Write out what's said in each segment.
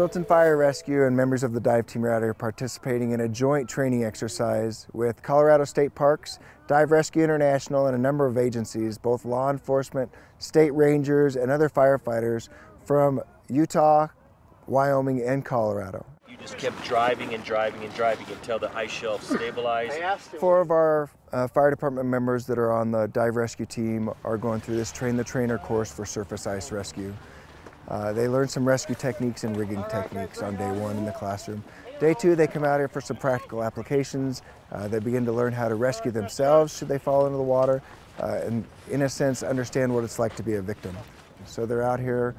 Littleton Fire Rescue and members of the dive team are out here participating in a joint training exercise with Colorado State Parks, Dive Rescue International, and a number of agencies, both law enforcement, state rangers, and other firefighters from Utah, Wyoming, and Colorado. You just kept driving and driving and driving until the ice shelf stabilized. 4 of our fire department members that are on the dive rescue team are going through this Train the Trainer course for surface ice rescue. They learn some rescue techniques and rigging techniques on day 1 in the classroom. Day 2, they come out here for some practical applications. They begin to learn how to rescue themselves should they fall into the water, and in a sense understand what it's like to be a victim. So they're out here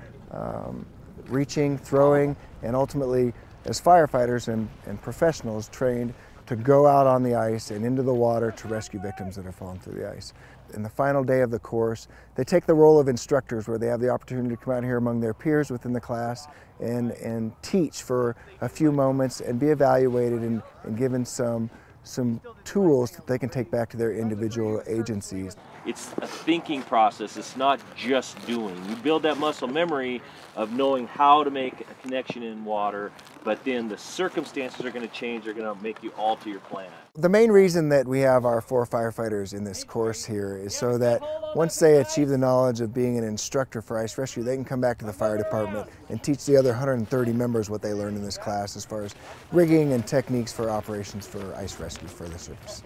reaching, throwing, and ultimately as firefighters and professionals trained to go out on the ice and into the water to rescue victims that are falling through the ice. In the final day of the course, they take the role of instructors where they have the opportunity to come out here among their peers within the class and teach for a few moments and be evaluated and given some tools that they can take back to their individual agencies. It's a thinking process. It's not just doing. You build that muscle memory of knowing how to make a connection in water, but then the circumstances are going to change. They're going to make you alter your plan. The main reason that we have our 4 firefighters in this course here is so that once they achieve the knowledge of being an instructor for ice rescue, they can come back to the fire department and teach the other 130 members what they learned in this class as far as rigging and techniques for operations for ice rescue for the surface.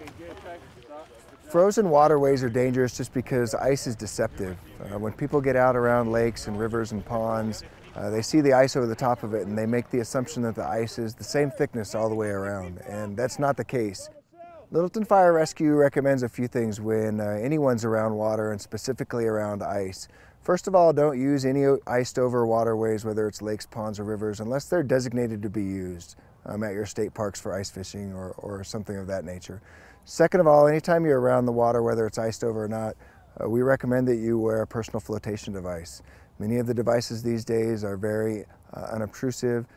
Frozen waterways are dangerous just because ice is deceptive. When people get out around lakes and rivers and ponds, they see the ice over the top of it and they make the assumption that the ice is the same thickness all the way around, and that's not the case. Littleton Fire Rescue recommends a few things when anyone's around water and specifically around ice. First of all, don't use any iced over waterways, whether it's lakes, ponds, or rivers, unless they're designated to be used at your state parks for ice fishing or something of that nature. Second of all, anytime you're around the water, whether it's iced over or not, we recommend that you wear a personal flotation device. Many of the devices these days are very unobtrusive,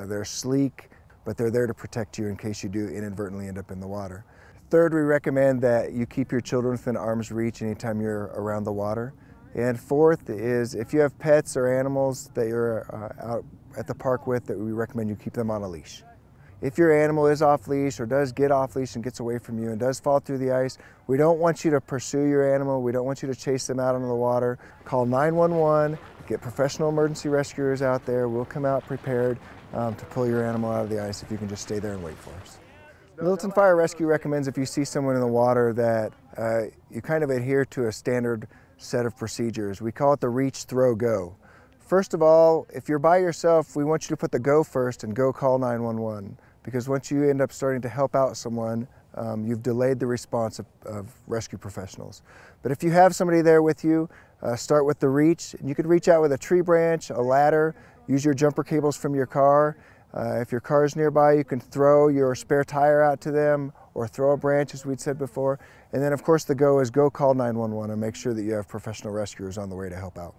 they're sleek, but they're there to protect you in case you do inadvertently end up in the water. Third, we recommend that you keep your children within arm's reach anytime you're around the water. And fourth is if you have pets or animals that you're out at the park with, that we recommend you keep them on a leash. If your animal is off leash or does get off leash and gets away from you and does fall through the ice, we don't want you to pursue your animal. We don't want you to chase them out into the water. Call 911, get professional emergency rescuers out there. We'll come out prepared to pull your animal out of the ice if you can just stay there and wait for us. Littleton Fire Rescue recommends if you see someone in the water that you kind of adhere to a standard set of procedures. We call it the reach, throw, go. First of all, if you're by yourself, we want you to put the go first and go call 911. Because once you end up starting to help out someone, you've delayed the response of rescue professionals. But if you have somebody there with you, start with the reach. You could reach out with a tree branch, a ladder, use your jumper cables from your car. If your car is nearby, you can throw your spare tire out to them or throw a branch, as we'd said before. And then of course the go is go call 911 and make sure that you have professional rescuers on the way to help out.